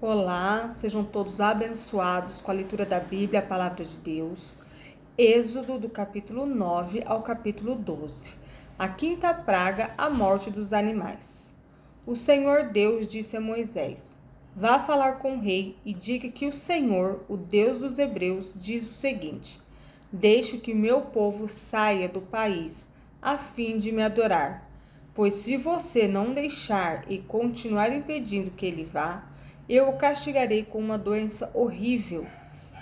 Olá, sejam todos abençoados com a leitura da Bíblia, a palavra de Deus. Êxodo do capítulo 9 ao capítulo 12. A quinta praga, a morte dos animais. O Senhor Deus disse a Moisés: Vá falar com o rei e diga que o Senhor, o Deus dos Hebreus, diz o seguinte: Deixe que meu povo saia do país, a fim de me adorar. Pois se você não deixar e continuar impedindo que ele vá, eu o castigarei com uma doença horrível,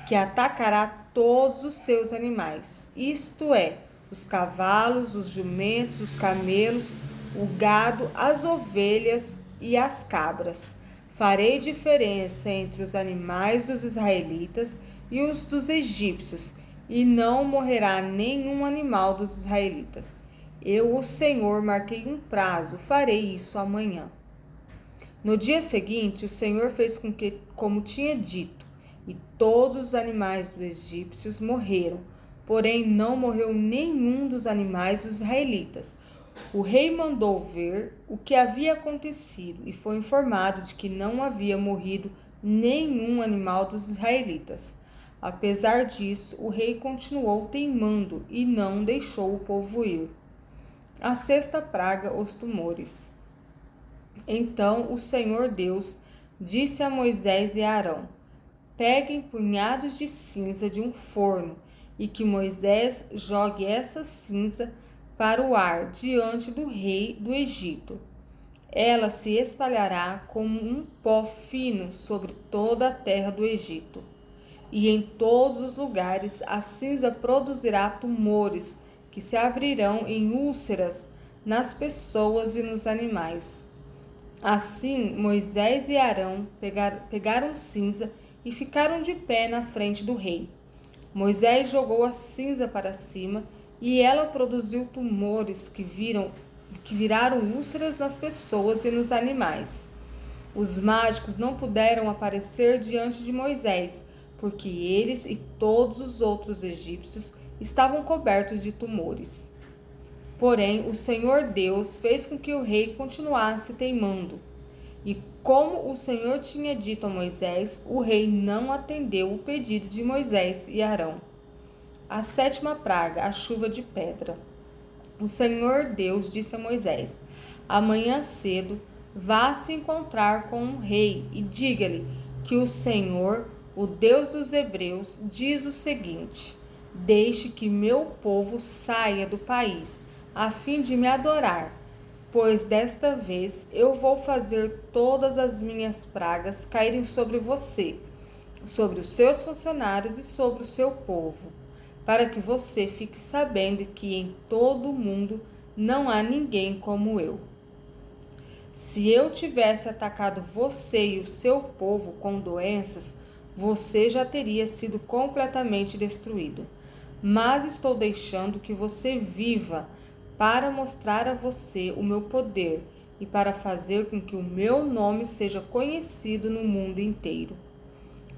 que atacará todos os seus animais, isto é, os cavalos, os jumentos, os camelos, o gado, as ovelhas e as cabras. Farei diferença entre os animais dos israelitas e os dos egípcios, e não morrerá nenhum animal dos israelitas. Eu, o Senhor, marquei um prazo, farei isso amanhã. No dia seguinte, o Senhor fez como tinha dito, e todos os animais dos egípcios morreram, porém não morreu nenhum dos animais dos israelitas. O rei mandou ver o que havia acontecido e foi informado de que não havia morrido nenhum animal dos israelitas. Apesar disso, o rei continuou teimando e não deixou o povo ir. A sexta praga, os tumores. Então o Senhor Deus disse a Moisés e a Arão: Peguem punhados de cinza de um forno e que Moisés jogue essa cinza para o ar diante do rei do Egito. Ela se espalhará como um pó fino sobre toda a terra do Egito. E em todos os lugares a cinza produzirá tumores que se abrirão em úlceras nas pessoas e nos animais. Assim, Moisés e Arão pegaram cinza e ficaram de pé na frente do rei. Moisés jogou a cinza para cima e ela produziu tumores que viraram úlceras nas pessoas e nos animais. Os mágicos não puderam aparecer diante de Moisés, porque eles e todos os outros egípcios estavam cobertos de tumores. Porém, o Senhor Deus fez com que o rei continuasse teimando. E como o Senhor tinha dito a Moisés, o rei não atendeu o pedido de Moisés e Arão. A sétima praga, a chuva de pedra. O Senhor Deus disse a Moisés: Amanhã cedo, vá se encontrar com o rei e diga-lhe que o Senhor, o Deus dos Hebreus, diz o seguinte: Deixe que meu povo saia do país, a fim de me adorar, pois desta vez eu vou fazer todas as minhas pragas caírem sobre você, sobre os seus funcionários e sobre o seu povo, para que você fique sabendo que em todo o mundo não há ninguém como eu. Se eu tivesse atacado você e o seu povo com doenças, você já teria sido completamente destruído. Mas estou deixando que você viva para mostrar a você o meu poder e para fazer com que o meu nome seja conhecido no mundo inteiro.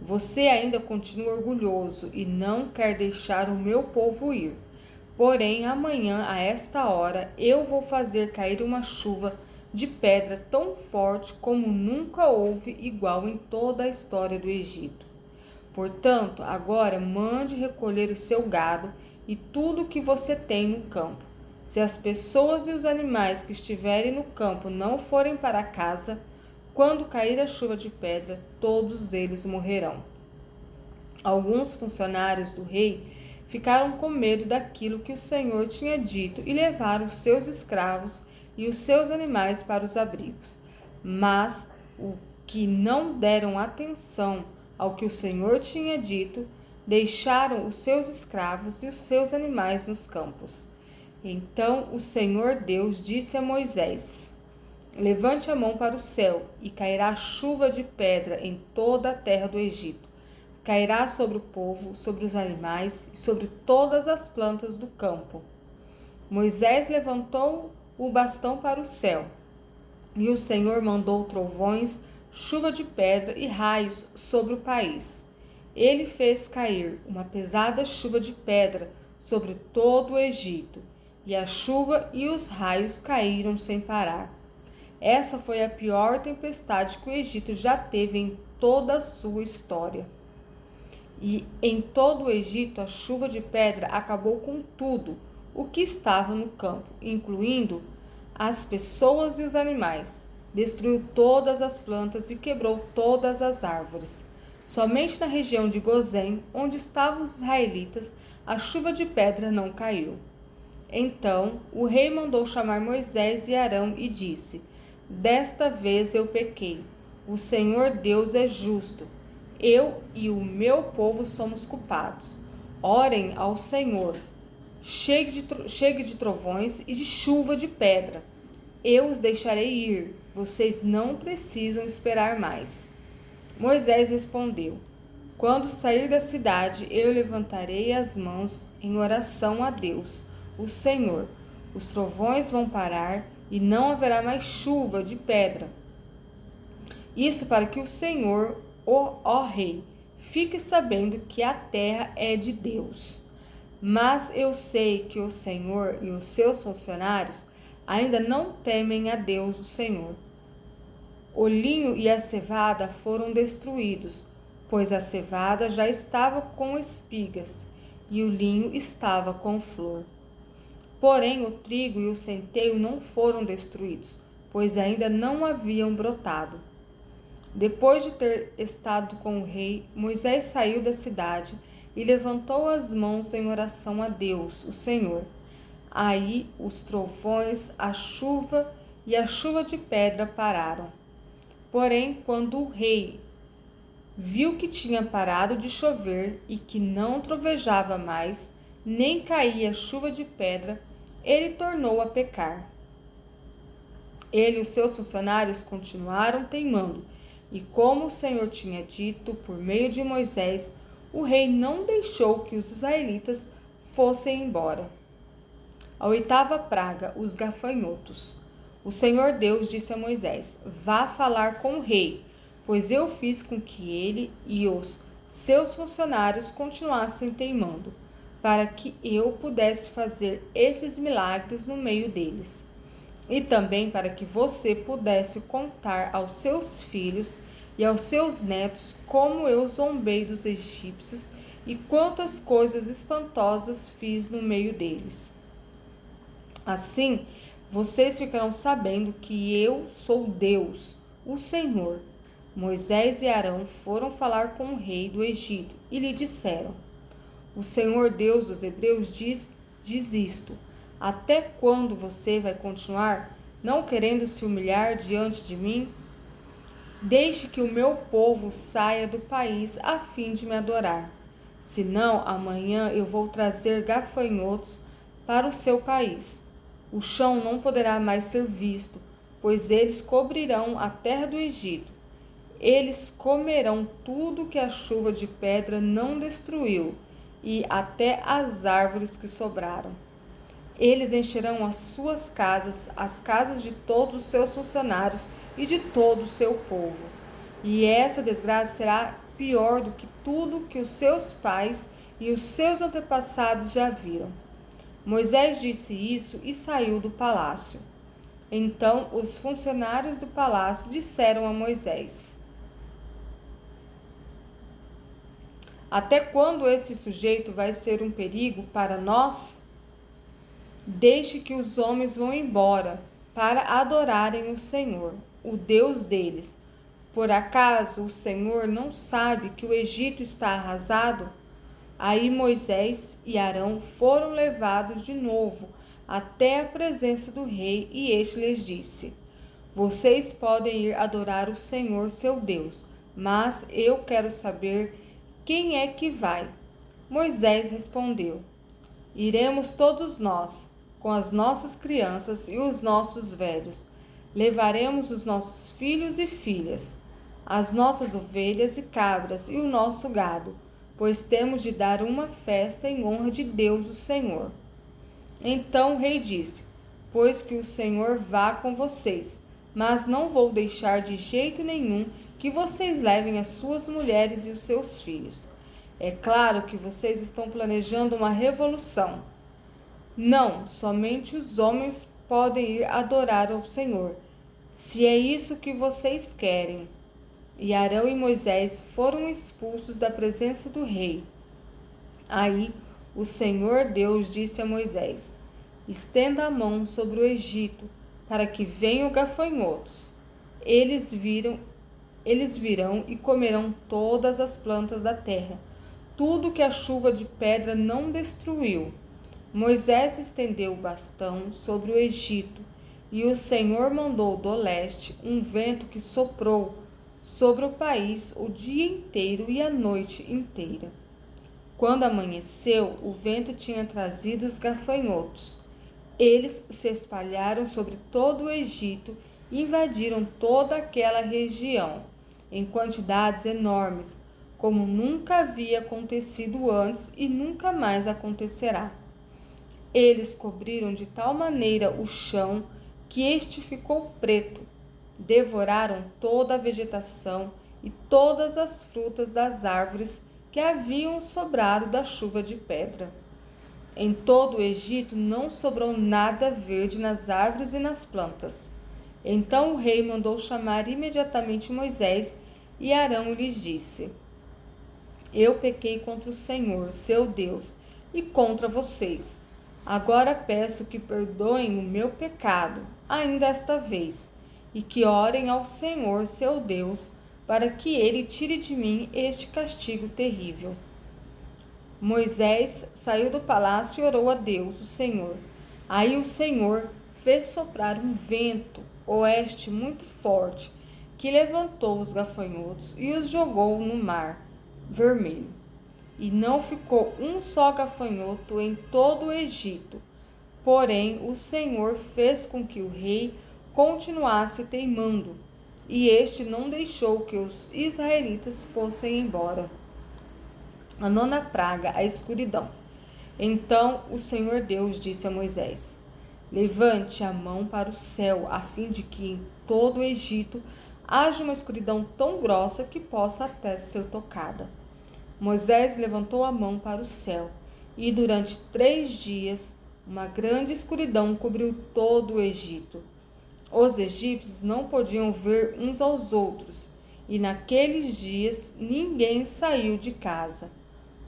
Você ainda continua orgulhoso e não quer deixar o meu povo ir. Porém, amanhã, a esta hora, eu vou fazer cair uma chuva de pedra tão forte como nunca houve igual em toda a história do Egito. Portanto, agora mande recolher o seu gado e tudo o que você tem no campo. Se as pessoas e os animais que estiverem no campo não forem para casa, quando cair a chuva de pedra, todos eles morrerão. Alguns funcionários do rei ficaram com medo daquilo que o Senhor tinha dito e levaram os seus escravos e os seus animais para os abrigos. Mas os que não deram atenção ao que o Senhor tinha dito, deixaram os seus escravos e os seus animais nos campos. Então o Senhor Deus disse a Moisés: Levante a mão para o céu, e cairá chuva de pedra em toda a terra do Egito. Cairá sobre o povo, sobre os animais e sobre todas as plantas do campo. Moisés levantou o bastão para o céu, e o Senhor mandou trovões, chuva de pedra e raios sobre o país. Ele fez cair uma pesada chuva de pedra sobre todo o Egito, e a chuva e os raios caíram sem parar. Essa foi a pior tempestade que o Egito já teve em toda a sua história. E em todo o Egito, a chuva de pedra acabou com tudo o que estava no campo, incluindo as pessoas e os animais. Destruiu todas as plantas e quebrou todas as árvores. Somente na região de Gozém, onde estavam os israelitas, a chuva de pedra não caiu. Então o rei mandou chamar Moisés e Arão e disse: Desta vez eu pequei. O Senhor Deus é justo. Eu e o meu povo somos culpados. Orem ao Senhor. Chegue de trovões e de chuva de pedra. Eu os deixarei ir. Vocês não precisam esperar mais. Moisés respondeu: Quando sair da cidade, eu levantarei as mãos em oração a Deus, o Senhor. Os trovões vão parar e não haverá mais chuva de pedra. Isso para que o Senhor, ó rei, fique sabendo que a terra é de Deus. Mas eu sei que o Senhor e os seus funcionários ainda não temem a Deus, o Senhor. O linho e a cevada foram destruídos, pois a cevada já estava com espigas e o linho estava com flor. Porém, o trigo e o centeio não foram destruídos, pois ainda não haviam brotado. Depois de ter estado com o rei, Moisés saiu da cidade e levantou as mãos em oração a Deus, o Senhor. Aí os trovões, a chuva e a chuva de pedra pararam. Porém, quando o rei viu que tinha parado de chover e que não trovejava mais, nem caía chuva de pedra, ele tornou a pecar. Ele e os seus funcionários continuaram teimando, e como o Senhor tinha dito por meio de Moisés, o rei não deixou que os israelitas fossem embora. A oitava praga, os gafanhotos. O Senhor Deus disse a Moisés: Vá falar com o rei, pois eu fiz com que ele e os seus funcionários continuassem teimando, para que eu pudesse fazer esses milagres no meio deles. E também para que você pudesse contar aos seus filhos e aos seus netos como eu zombei dos egípcios e quantas coisas espantosas fiz no meio deles. Assim, vocês ficarão sabendo que eu sou Deus, o Senhor. Moisés e Arão foram falar com o rei do Egito e lhe disseram: O Senhor Deus dos Hebreus diz isto: Até quando você vai continuar não querendo se humilhar diante de mim? Deixe que o meu povo saia do país a fim de me adorar. Senão, amanhã eu vou trazer gafanhotos para o seu país. O chão não poderá mais ser visto, pois eles cobrirão a terra do Egito. Eles comerão tudo que a chuva de pedra não destruiu, e até as árvores que sobraram. Eles encherão as suas casas, as casas de todos os seus funcionários e de todo o seu povo. E essa desgraça será pior do que tudo que os seus pais e os seus antepassados já viram. Moisés disse isso e saiu do palácio. Então os funcionários do palácio disseram a Moisés: Até quando esse sujeito vai ser um perigo para nós? Deixe que os homens vão embora para adorarem o Senhor, o Deus deles. Por acaso o Senhor não sabe que o Egito está arrasado? Aí Moisés e Arão foram levados de novo até a presença do rei e este lhes disse: Vocês podem ir adorar o Senhor seu Deus, mas eu quero saber quem é que vai. Moisés respondeu: Iremos todos nós, com as nossas crianças e os nossos velhos. Levaremos os nossos filhos e filhas, as nossas ovelhas e cabras e o nosso gado, pois temos de dar uma festa em honra de Deus, o Senhor. Então o rei disse: Pois que o Senhor vá com vocês, mas não vou deixar de jeito nenhum que vocês levem as suas mulheres e os seus filhos. É claro que vocês estão planejando uma revolução. Não, somente os homens podem ir adorar ao Senhor, se é isso que vocês querem. E Arão e Moisés foram expulsos da presença do rei. Aí o Senhor Deus disse a Moisés: estenda a mão sobre o Egito, para que venham gafanhotos. Eles virão e comerão todas as plantas da terra, tudo que a chuva de pedra não destruiu. Moisés estendeu o bastão sobre o Egito, e o Senhor mandou do leste um vento que soprou sobre o país o dia inteiro e a noite inteira. Quando amanheceu, o vento tinha trazido os gafanhotos. Eles se espalharam sobre todo o Egito e invadiram toda aquela região, em quantidades enormes, como nunca havia acontecido antes e nunca mais acontecerá. Eles cobriram de tal maneira o chão que este ficou preto. Devoraram toda a vegetação e todas as frutas das árvores que haviam sobrado da chuva de pedra. Em todo o Egito não sobrou nada verde nas árvores e nas plantas. Então o rei mandou chamar imediatamente Moisés e Arão e lhes disse: eu pequei contra o Senhor, seu Deus, e contra vocês. Agora peço que perdoem o meu pecado, ainda esta vez, e que orem ao Senhor, seu Deus, para que ele tire de mim este castigo terrível. Moisés saiu do palácio e orou a Deus, o Senhor. Aí o Senhor fez soprar um vento oeste muito forte, que levantou os gafanhotos e os jogou no mar Vermelho. E não ficou um só gafanhoto em todo o Egito. Porém, o Senhor fez com que o rei continuasse teimando, e este não deixou que os israelitas fossem embora. A nona praga, a escuridão. Então o Senhor Deus disse a Moisés: levante a mão para o céu, a fim de que em todo o Egito haja uma escuridão tão grossa que possa até ser tocada. Moisés levantou a mão para o céu, e durante 3 dias uma grande escuridão cobriu todo o Egito. Os egípcios não podiam ver uns aos outros, e naqueles dias ninguém saiu de casa.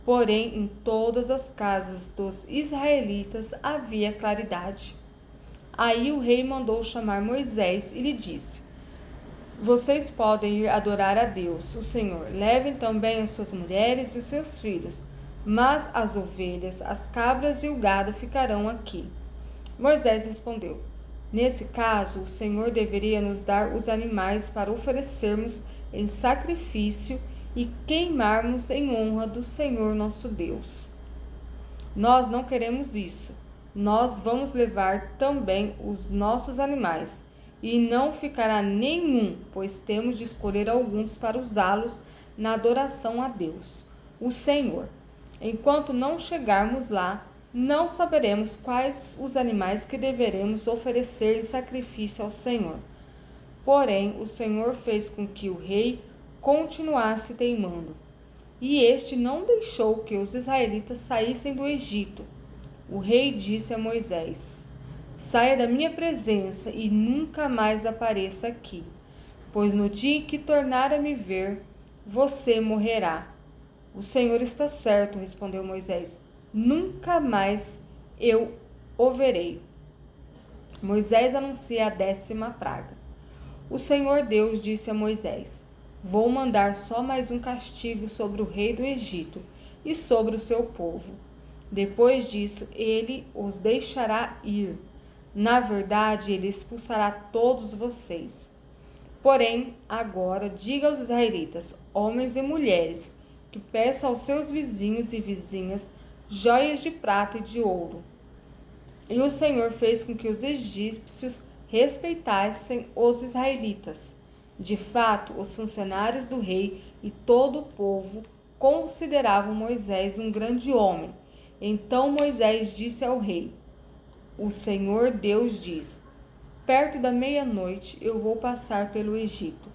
Porém, em todas as casas dos israelitas havia claridade. Aí o rei mandou chamar Moisés e lhe disse: vocês podem ir adorar a Deus, o Senhor. Levem também as suas mulheres e os seus filhos, mas as ovelhas, as cabras e o gado ficarão aqui. Moisés respondeu: nesse caso, o Senhor deveria nos dar os animais para oferecermos em sacrifício e queimarmos em honra do Senhor nosso Deus. Nós não queremos isso. Nós vamos levar também os nossos animais, e não ficará nenhum, pois temos de escolher alguns para usá-los na adoração a Deus, o Senhor. Enquanto não chegarmos lá, não saberemos quais os animais que deveremos oferecer em sacrifício ao Senhor. Porém, o Senhor fez com que o rei continuasse teimando, e este não deixou que os israelitas saíssem do Egito. O rei disse a Moisés: saia da minha presença e nunca mais apareça aqui, pois no dia em que tornar a me ver, você morrerá. O Senhor está certo, respondeu Moisés, nunca mais eu o verei. Moisés anuncia a 10ª praga. O Senhor Deus disse a Moisés: vou mandar só mais um castigo sobre o rei do Egito e sobre o seu povo. Depois disso, ele os deixará ir. Na verdade, ele expulsará todos vocês. Porém, agora diga aos israelitas, homens e mulheres, que peçam aos seus vizinhos e vizinhas joias de prata e de ouro. E o Senhor fez com que os egípcios respeitassem os israelitas. De fato, os funcionários do rei e todo o povo consideravam Moisés um grande homem. Então Moisés disse ao rei: o Senhor Deus diz: perto da meia-noite eu vou passar pelo Egito,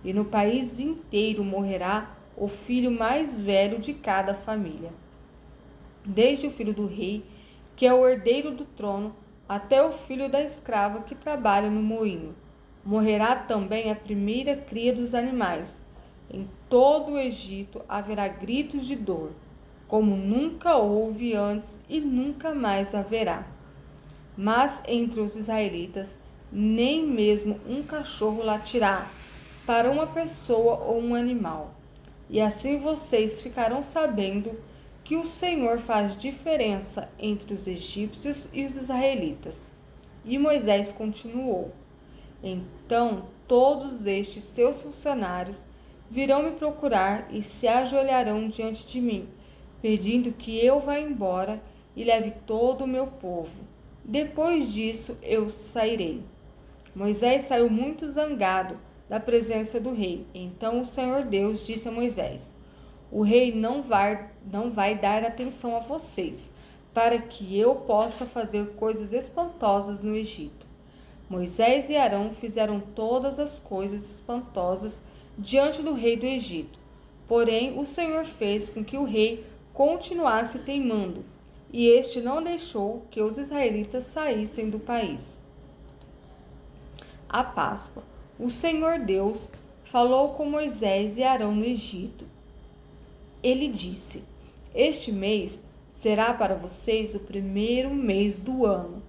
e no país inteiro morrerá o filho mais velho de cada família, desde o filho do rei, que é o herdeiro do trono, até o filho da escrava que trabalha no moinho. Morrerá também a primeira cria dos animais, Em todo o Egito haverá gritos de dor, como nunca houve antes e nunca mais haverá. Mas entre os israelitas, nem mesmo um cachorro latirá para uma pessoa ou um animal. E assim vocês ficarão sabendo que o Senhor faz diferença entre os egípcios e os israelitas. E Moisés continuou: Então todos estes seus funcionários virão me procurar e se ajoelharão diante de mim, pedindo que eu vá embora e leve todo o meu povo. Depois disso eu sairei. Moisés saiu muito zangado da presença do rei. Então o Senhor Deus disse a Moisés: O rei não vai dar atenção a vocês, para que eu possa fazer coisas espantosas no Egito. Moisés e Arão fizeram todas as coisas espantosas diante do rei do Egito. Porém, o Senhor fez com que o rei continuasse teimando, e este não deixou que os israelitas saíssem do país. A Páscoa. O Senhor Deus falou com Moisés e Arão no Egito. Ele disse: Este mês será para vocês o primeiro mês do ano.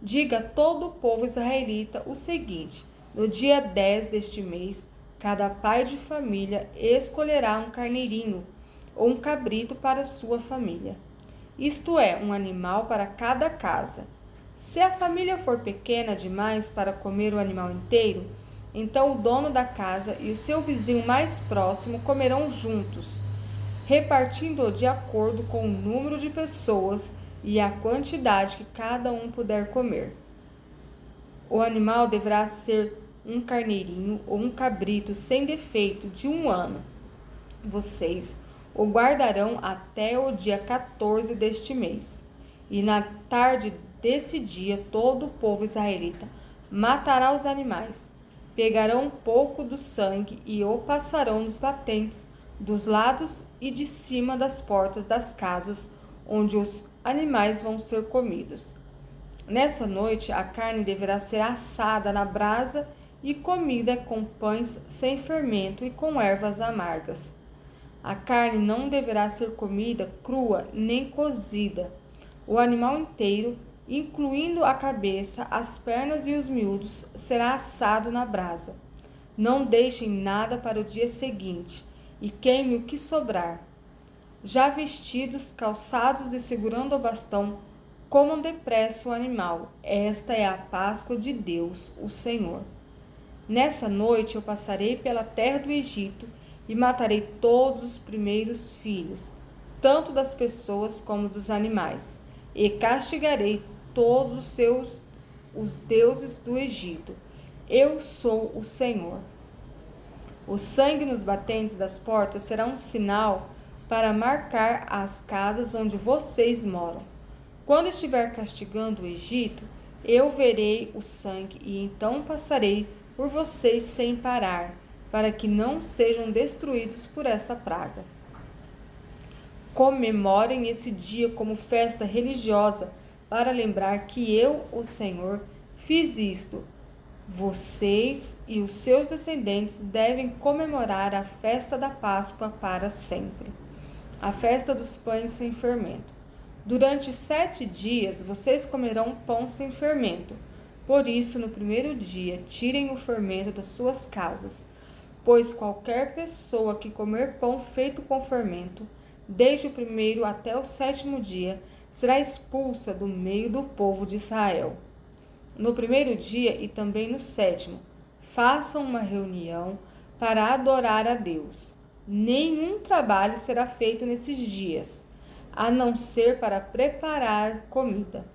Diga a todo o povo israelita o seguinte: no dia 10 deste mês, cada pai de família escolherá um carneirinho ou um cabrito para sua família. Isto é, um animal para cada casa. Se a família for pequena demais para comer o animal inteiro, então o dono da casa e o seu vizinho mais próximo comerão juntos, repartindo-o de acordo com o número de pessoas e a quantidade que cada um puder comer. O animal deverá ser um carneirinho ou um cabrito sem defeito de 1 ano. Vocês o guardarão até o dia 14 deste mês. E na tarde desse dia, todo o povo israelita matará os animais. Pegarão um pouco do sangue e o passarão nos batentes dos lados e de cima das portas das casas onde os animais vão ser comidos. Nessa noite, a carne deverá ser assada na brasa e comida com pães sem fermento e com ervas amargas. A carne não deverá ser comida crua nem cozida. O animal inteiro, incluindo a cabeça, as pernas e os miúdos, será assado na brasa. Não deixem nada para o dia seguinte e queime o que sobrar. Já vestidos, calçados e segurando o bastão, comam depressa o animal. Esta é a Páscoa de Deus, o Senhor. Nessa noite eu passarei pela terra do Egito e matarei todos os primeiros filhos, tanto das pessoas como dos animais, e castigarei todos os deuses do Egito. Eu sou o Senhor. O sangue nos batentes das portas será um sinal para marcar as casas onde vocês moram. Quando estiver castigando o Egito, eu verei o sangue e então passarei por vocês sem parar, para que não sejam destruídos por essa praga. Comemorem esse dia como festa religiosa, para lembrar que eu, o Senhor, fiz isto. Vocês e os seus descendentes devem comemorar a festa da Páscoa para sempre, a festa dos pães sem fermento. Durante 7 dias vocês comerão pão sem fermento. Por isso, no primeiro dia, tirem o fermento das suas casas, pois qualquer pessoa que comer pão feito com fermento, desde o primeiro até o 7º dia, será expulsa do meio do povo de Israel. No primeiro dia e também no 7º, façam uma reunião para adorar a Deus. Nenhum trabalho será feito nesses dias, a não ser para preparar comida.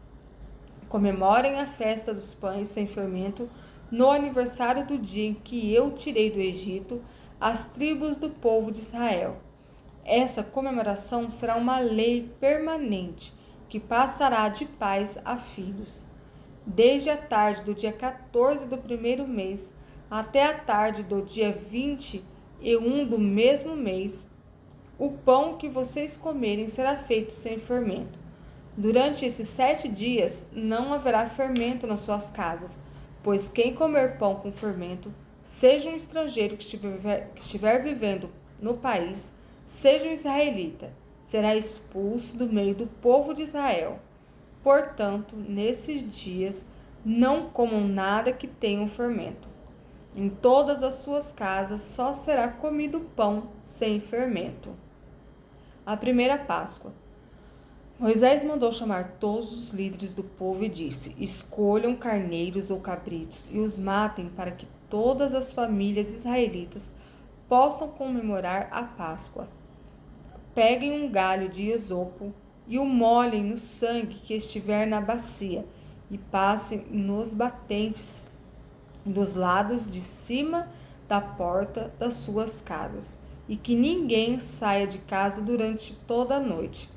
Comemorem a festa dos pães sem fermento no aniversário do dia em que eu tirei do Egito as tribos do povo de Israel. Essa comemoração será uma lei permanente que passará de pais a filhos. Desde a tarde do dia 14 do primeiro mês até a tarde do dia 21 do mesmo mês, o pão que vocês comerem será feito sem fermento. Durante esses 7 dias não haverá fermento nas suas casas, pois quem comer pão com fermento seja um estrangeiro que estiver vivendo no país, seja um israelita, será expulso do meio do povo de Israel. Portanto, nesses dias, não comam nada que tenha fermento. Em todas as suas casas só será comido pão sem fermento. A primeira Páscoa. Moisés mandou chamar todos os líderes do povo e disse: escolham carneiros ou cabritos e os matem para que todas as famílias israelitas possam comemorar a Páscoa. Peguem um galho de esopo e o molhem no sangue que estiver na bacia e passem nos batentes dos lados de cima da porta das suas casas, e que ninguém saia de casa durante toda a noite.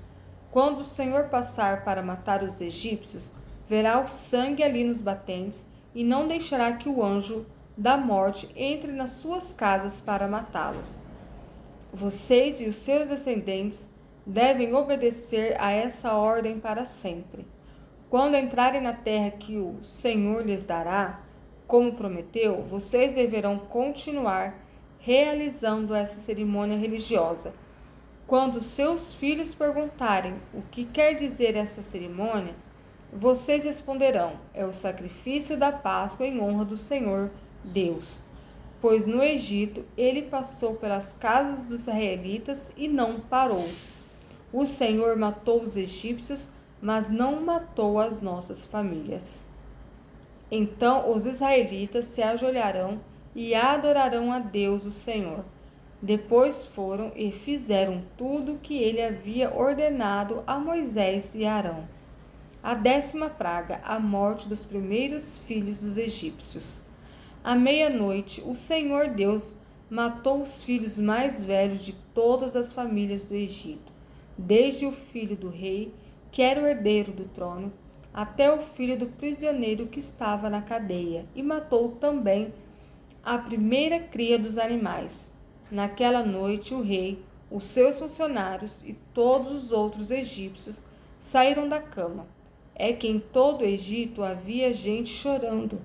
Quando o Senhor passar para matar os egípcios, verá o sangue ali nos batentes e não deixará que o anjo da morte entre nas suas casas para matá-los. Vocês e os seus descendentes devem obedecer a essa ordem para sempre. Quando entrarem na terra que o Senhor lhes dará, como prometeu, vocês deverão continuar realizando essa cerimônia religiosa. Quando seus filhos perguntarem o que quer dizer essa cerimônia, vocês responderão: é o sacrifício da Páscoa em honra do Senhor Deus. Pois no Egito ele passou pelas casas dos israelitas e não parou. O Senhor matou os egípcios, mas não matou as nossas famílias. Então os israelitas se ajoelharão e adorarão a Deus, o Senhor. Depois foram e fizeram tudo o que ele havia ordenado a Moisés e Arão. A 10ª praga, a morte dos primeiros filhos dos egípcios. À meia-noite, o Senhor Deus matou os filhos mais velhos de todas as famílias do Egito, desde o filho do rei, que era o herdeiro do trono, até o filho do prisioneiro que estava na cadeia, e matou também a primeira cria dos animais. Naquela noite, o rei, os seus funcionários e todos os outros egípcios saíram da cama. É que em todo o Egito havia gente chorando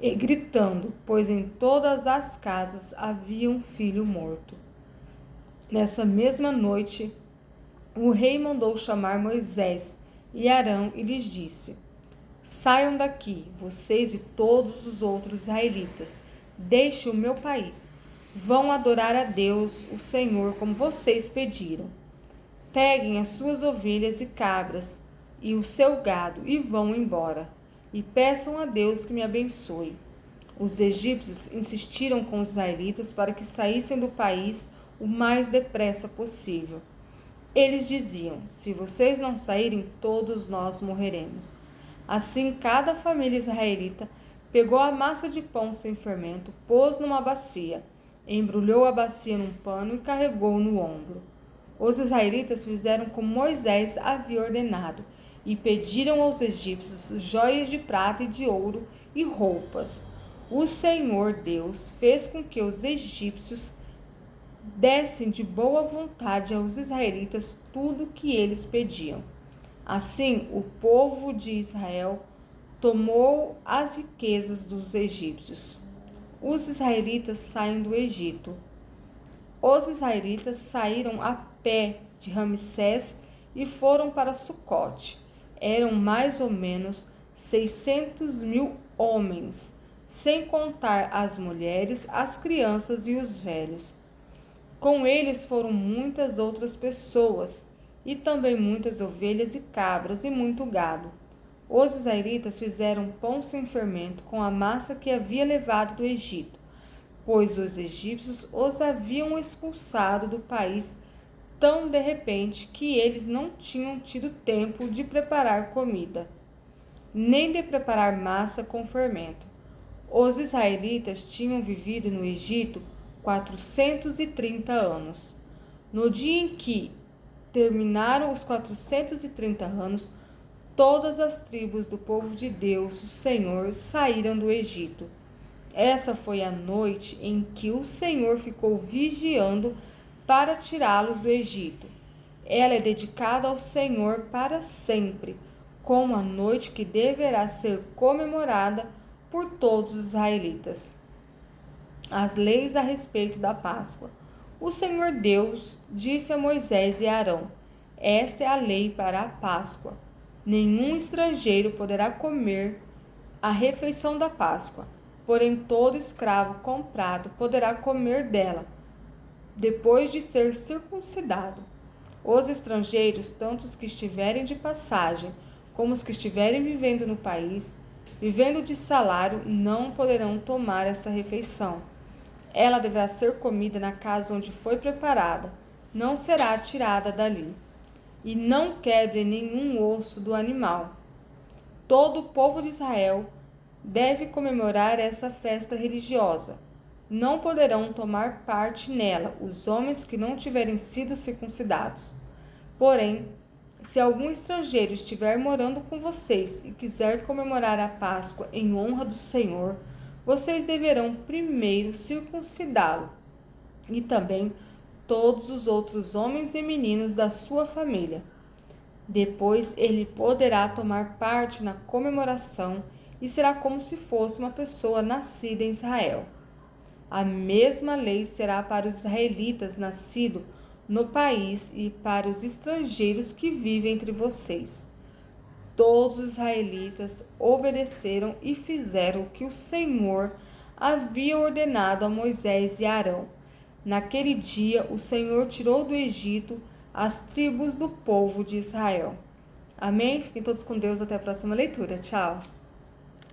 e gritando, pois em todas as casas havia um filho morto. Nessa mesma noite, o rei mandou chamar Moisés e Arão e lhes disse: saiam daqui, vocês e todos os outros israelitas, deixem o meu país. Vão adorar a Deus, o Senhor, como vocês pediram. Peguem as suas ovelhas e cabras e o seu gado e vão embora. E peçam a Deus que me abençoe. Os egípcios insistiram com os israelitas para que saíssem do país o mais depressa possível. Eles diziam: se vocês não saírem, todos nós morreremos. Assim, cada família israelita pegou a massa de pão sem fermento, pôs numa bacia, embrulhou a bacia num pano e carregou no ombro. Os israelitas fizeram como Moisés havia ordenado e pediram aos egípcios joias de prata e de ouro e roupas. O Senhor Deus fez com que os egípcios dessem de boa vontade aos israelitas tudo o que eles pediam. Assim, o povo de Israel tomou as riquezas dos egípcios. Os israelitas saem do Egito. Os israelitas saíram a pé de Ramsés e foram para Sucote. Eram mais ou menos 600.000 homens, sem contar as mulheres, as crianças e os velhos. Com eles foram muitas outras pessoas, e também muitas ovelhas e cabras e muito gado. Os israelitas fizeram pão sem fermento com a massa que havia levado do Egito, pois os egípcios os haviam expulsado do país tão de repente que eles não tinham tido tempo de preparar comida, nem de preparar massa com fermento. Os israelitas tinham vivido no Egito 430 anos. No dia em que terminaram os 430 anos, todas as tribos do povo de Deus, o Senhor, saíram do Egito. Essa foi a noite em que o Senhor ficou vigiando para tirá-los do Egito. Ela é dedicada ao Senhor para sempre, como a noite que deverá ser comemorada por todos os israelitas. as leis a respeito da Páscoa. O Senhor Deus disse a Moisés e a Arão: Esta é a lei para a Páscoa. Nenhum estrangeiro poderá comer a refeição da Páscoa, porém todo escravo comprado poderá comer dela, depois de ser circuncidado. Os estrangeiros, tanto os que estiverem de passagem como os que estiverem vivendo no país, vivendo de salário, não poderão tomar essa refeição. Ela deverá ser comida na casa onde foi preparada, não será tirada dali. E não quebre nenhum osso do animal. Todo o povo de Israel deve comemorar essa festa religiosa. Não poderão tomar parte nela os homens que não tiverem sido circuncidados. Porém, se algum estrangeiro estiver morando com vocês e quiser comemorar a Páscoa em honra do Senhor, vocês deverão primeiro circuncidá-lo, e também todos os outros homens e meninos da sua família. Depois ele poderá tomar parte na comemoração e será como se fosse uma pessoa nascida em Israel. A mesma lei será para os israelitas nascidos no país e para os estrangeiros que vivem entre vocês. Todos os israelitas obedeceram e fizeram o que o Senhor havia ordenado a Moisés e Arão. Naquele dia, o Senhor tirou do Egito as tribos do povo de Israel. Amém? Fiquem todos com Deus. Até a próxima leitura. Tchau.